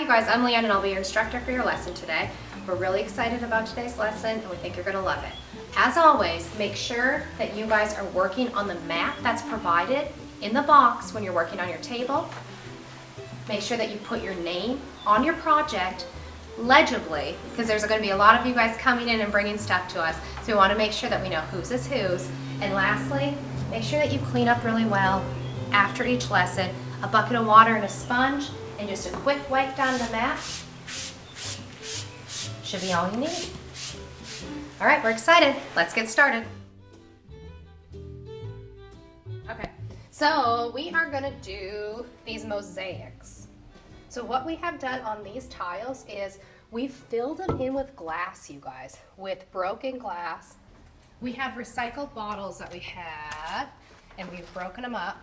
Hi you guys, I'm Leanne and I'll be your instructor for your lesson today. We're really excited about today's lesson and we think you're going to love it. As always, make sure that you guys are working on the map that's provided in the box when you're working on your table. Make sure that you put your name on your project legibly, because there's going to be a lot of you guys coming in and bringing stuff to us, so we want to make sure that we know whose is whose. And lastly, make sure that you clean up really well after each lesson. A bucket of water and a sponge and just a quick wipe down the map should be all you need. All right, we're excited. Let's get started. Okay, so we are going to do these mosaics. So what we have done on these tiles is we've filled them in with glass, you guys, with broken glass. We have recycled bottles that we had, and we've broken them up,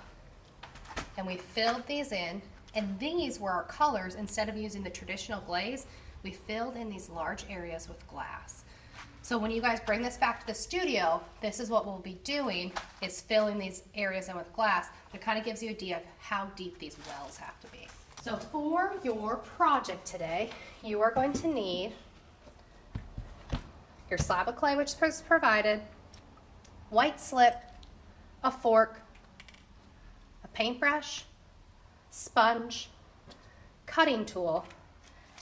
and we filled these in, and these were our colors. Instead of using the traditional glaze, we filled in these large areas with glass. So when you guys bring this back to the studio, this is what we'll be doing, is filling these areas in with glass. It kind of gives you an idea of how deep these wells have to be. So for your project today, you are going to need your slab of clay, which is provided, white slip, a fork, a paintbrush, sponge, cutting tool,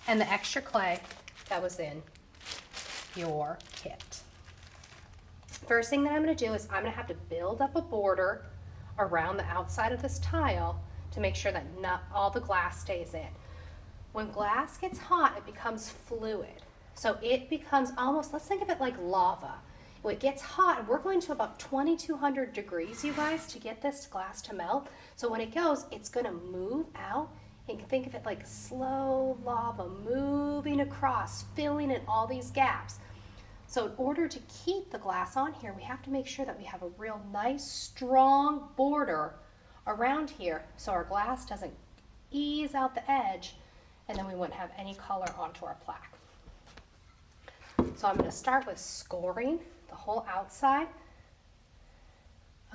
and the extra clay that was in your kit. First thing that I'm going to do is I'm going to have to build up a border around the outside of this tile to make sure that not all the glass stays in. When glass gets hot, it becomes fluid. So it becomes almost, let's think of it like lava. When it gets hot, we're going to about 2200 degrees, you guys, to get this glass to melt. So when it goes, it's going to move out. You can think of it like slow lava moving across, filling in all these gaps. So in order to keep the glass on here, we have to make sure that we have a real nice, strong border around here so our glass doesn't ease out the edge, and then we wouldn't have any color onto our plaque. So I'm going to start with scoring the whole outside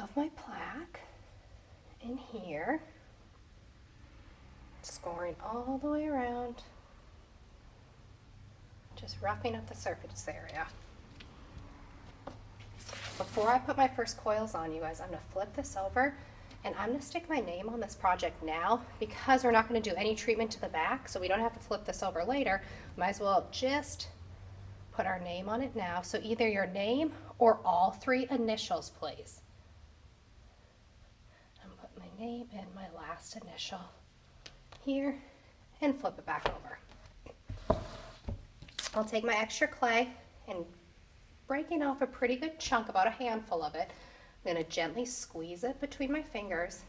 of my plaque in here, scoring all the way around, just roughing up the surface area. Before I put my first coils on, you guys, I'm going to flip this over and I'm going to stick my name on this project now, because we're not going to do any treatment to the back, so we don't have to flip this over later. Might as well just put our name on it now. So either your name or all three initials, please. I'm put my name and my last initial here and flip it back over. I'll take my extra clay and breaking off a pretty good chunk, about a handful of it. I'm going to gently squeeze it between my fingers,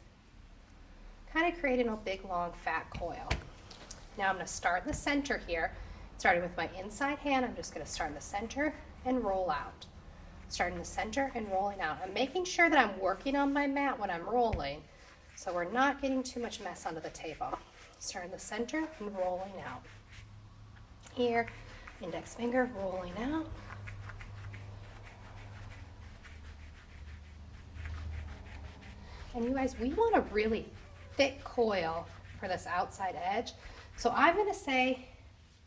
kind of creating a big long fat coil. Now I'm going to start in the center here. Starting with my inside hand, I'm just going to start in the center and roll out. Starting in the center and rolling out. I'm making sure that I'm working on my mat when I'm rolling, so we're not getting too much mess onto the table. Start in the center and rolling out. Here, index finger rolling out. And you guys, we want a really thick coil for this outside edge. So I'm going to say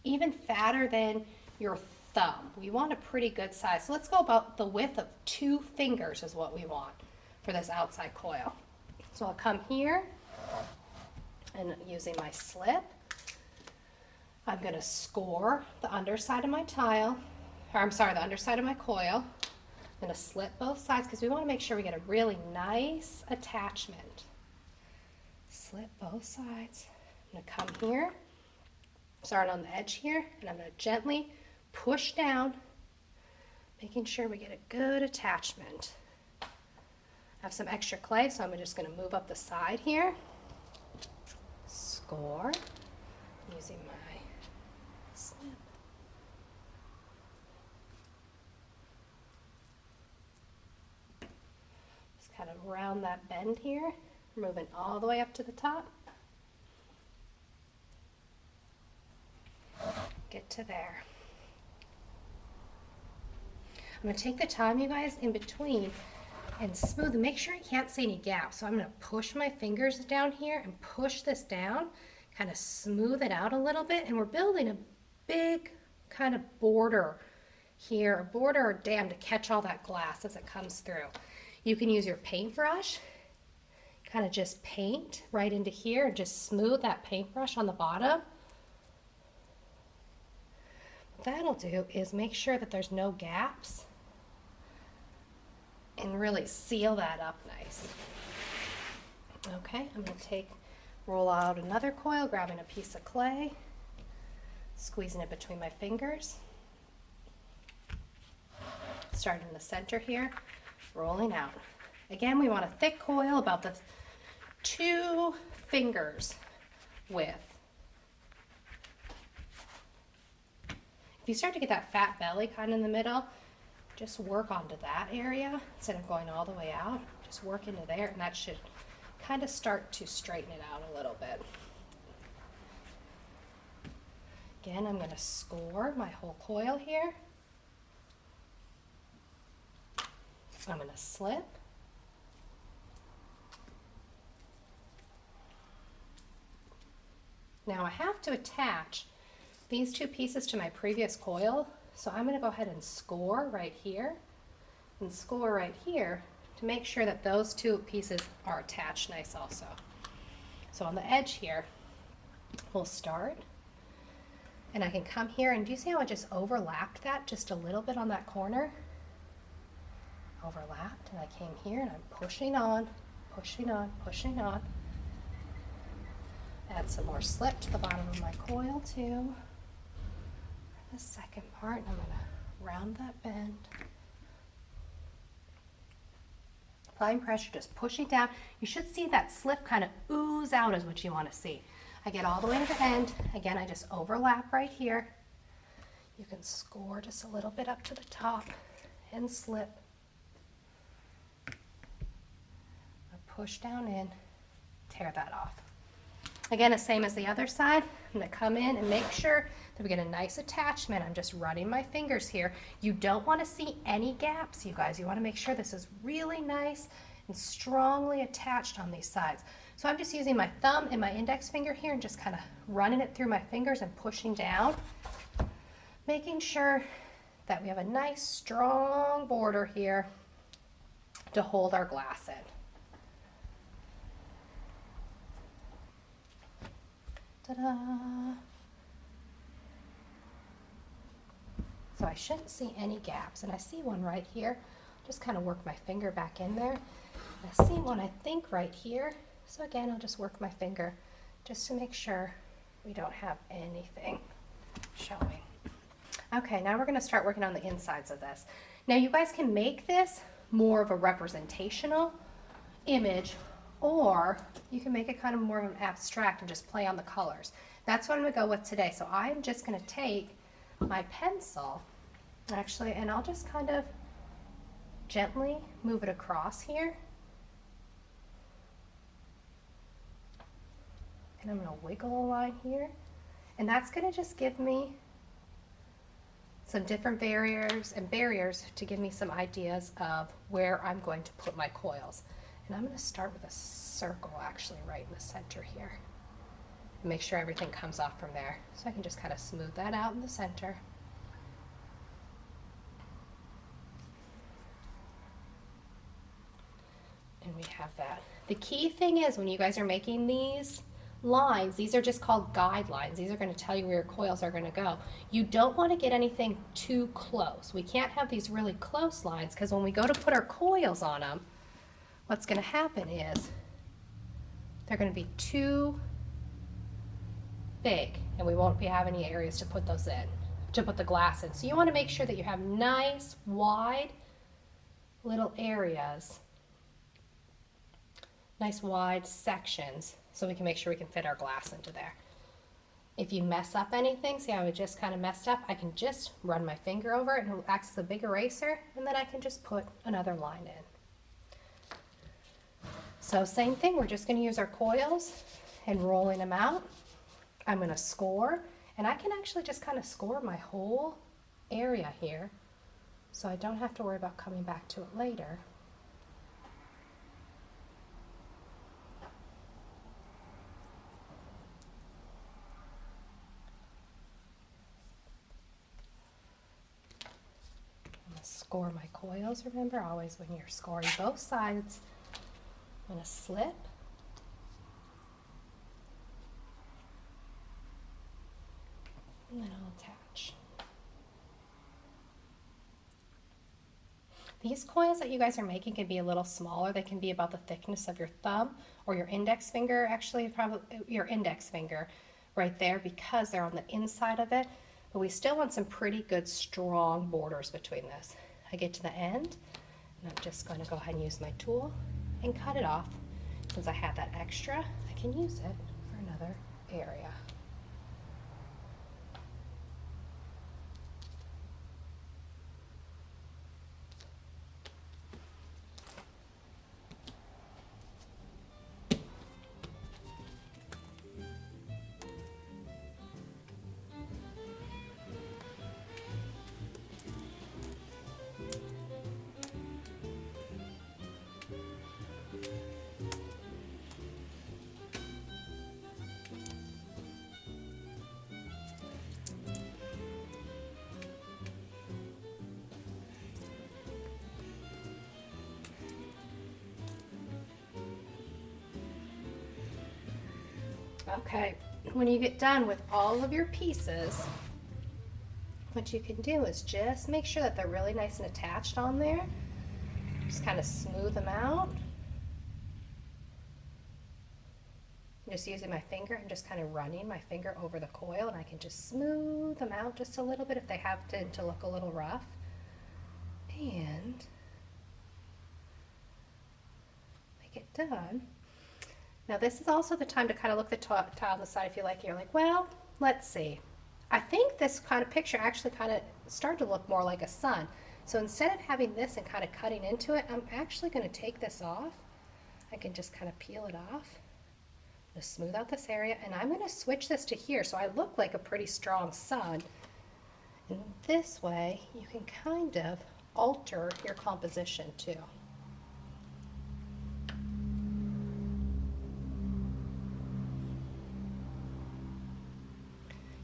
even fatter than your thumb. We want a pretty good size. So let's go about the width of 2 fingers is what we want for this outside coil. So I'll come here and using my slip, I'm going to score the underside of my tile, or I'm sorry, the underside of my coil. I'm going to slip both sides because we want to make sure we get a really nice attachment. Slip both sides. I'm going to come here, start on the edge here, and I'm going to gently push down, making sure we get a good attachment. I have some extra clay, so I'm just going to move up the side here. Score using my slip. Just kind of round that bend here, moving all the way up to the top. Get to there. I'm going to take the time, you guys, in between and smooth and make sure I can't see any gaps. So I'm going to push my fingers down here and push this down, kind of smooth it out a little bit, and we're building a big kind of border here, a border or dam to catch all that glass as it comes through. You can use your paintbrush, kind of just paint right into here and just smooth that paintbrush on the bottom. What that'll do is make sure that there's no gaps and really seal that up nice. Okay, I'm going to roll out another coil, grabbing a piece of clay, squeezing it between my fingers. Starting in the center here, rolling out. Again, we want a thick coil about the 2 fingers width. If you start to get that fat belly kind of in the middle, just work onto that area instead of going all the way out. Just work into there, and that should kind of start to straighten it out a little bit. Again, I'm going to score my whole coil here. I'm going to slip. Now I have to attach these 2 pieces to my previous coil, so I'm going to go ahead and score right here and score right here to make sure that those 2 pieces are attached nice also. So on the edge here, we'll start, and I can come here, and do you see how I just overlapped that just a little bit on that corner? Overlapped, and I came here and I'm pushing on, pushing on, pushing on. Add some more slip to the bottom of my coil too. For the second part, I'm going to round that bend. Applying pressure, just pushing down. You should see that slip kind of ooze out is what you want to see. I get all the way to the end. Again, I just overlap right here. You can score just a little bit up to the top and slip. Push down in, tear that off. Again, the same as the other side. I'm going to come in and make sure that we get a nice attachment. I'm just running my fingers here. You don't want to see any gaps, you guys. You want to make sure this is really nice and strongly attached on these sides. So I'm just using my thumb and my index finger here and just kind of running it through my fingers and pushing down, making sure that we have a nice strong border here to hold our glass in. Ta-da! So I shouldn't see any gaps, and I see one right here. Just kind of work my finger back in there. I see one, I think, right here. So again, I'll just work my finger just to make sure we don't have anything showing. Okay, now we're going to start working on the insides of this. Now you guys can make this more of a representational image, or you can make it kind of more of an abstract and just play on the colors. That's what I'm going to go with today. So I'm just going to take my pencil, actually, and I'll just kind of gently move it across here. And I'm going to wiggle a line here. And that's going to just give me some different barriers to give me some ideas of where I'm going to put my coils. And I'm going to start with a circle actually right in the center here. And make sure everything comes off from there. So I can just kind of smooth that out in the center. And we have that. The key thing is when you guys are making these lines, these are just called guidelines. These are going to tell you where your coils are going to go. You don't want to get anything too close. We can't have these really close lines because when we go to put our coils on them, what's going to happen is they're going to be too big and we won't be having any areas to put those in, to put the glass in. So you want to make sure that you have nice, wide little areas, nice wide sections, so we can make sure we can fit our glass into there. If you mess up anything, see how I just kind of messed up, I can just run my finger over it and it acts as a big eraser, and then I can just put another line in. So same thing, we're just going to use our coils and rolling them out. I'm going to score, and I can actually just kind of score my whole area here so I don't have to worry about coming back to it later. score my coils, remember, always when you're scoring both sides, I'm going to slip. And then I'll attach. These coils that you guys are making can be a little smaller. They can be about the thickness of your thumb or your index finger, actually probably your index finger right there, because they're on the inside of it. But we still want some pretty good strong borders between this. I get to the end and I'm just going to go ahead and use my tool and cut it off. Since I have that extra, I can use it for another area. Okay, when you get done with all of your pieces, what you can do is just make sure that they're really nice and attached on there. Just kind of smooth them out. I'm just using my finger and just kind of running my finger over the coil, and I can just smooth them out just a little bit if they have to look a little rough. And make it done. Now this is also the time to kind of look the tile on the side if you like. You're like, well, let's see. I think this kind of picture actually kind of started to look more like a sun. So instead of having this and kind of cutting into it, I'm actually going to take this off. I can just kind of peel it off. I'm going to smooth out this area, and I'm going to switch this to here so I look like a pretty strong sun. And this way you can kind of alter your composition too.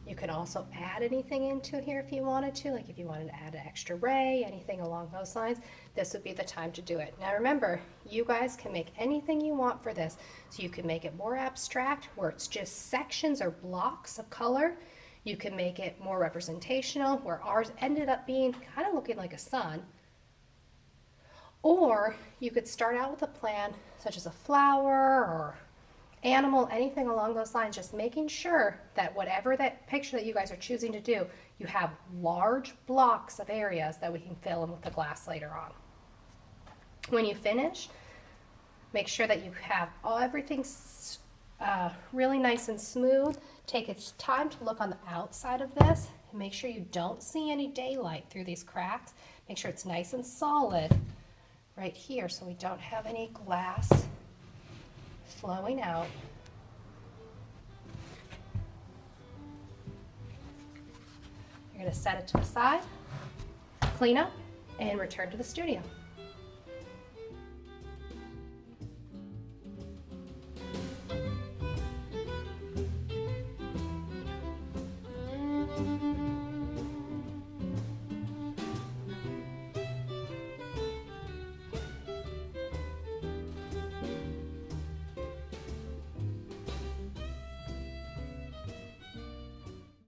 You can also add anything into here if you wanted to, like if you wanted to add an extra ray, anything along those lines, this would be the time to do it. Now remember, you guys can make anything you want for this. So you can make it more abstract, where it's just sections or blocks of color. You can make it more representational, where ours ended up being kind of looking like a sun. Or you could start out with a plan such as a flower or animal, anything along those lines, just making sure that whatever that picture that you guys are choosing to do, you have large blocks of areas that we can fill in with the glass later on. When you finish, make sure that you have everything really nice and smooth. Take its time to look on the outside of this and make sure you don't see any daylight through these cracks. Make sure it's nice and solid right here so we don't have any glass flowing out. You're going to set it to the side, clean up, and return to the studio.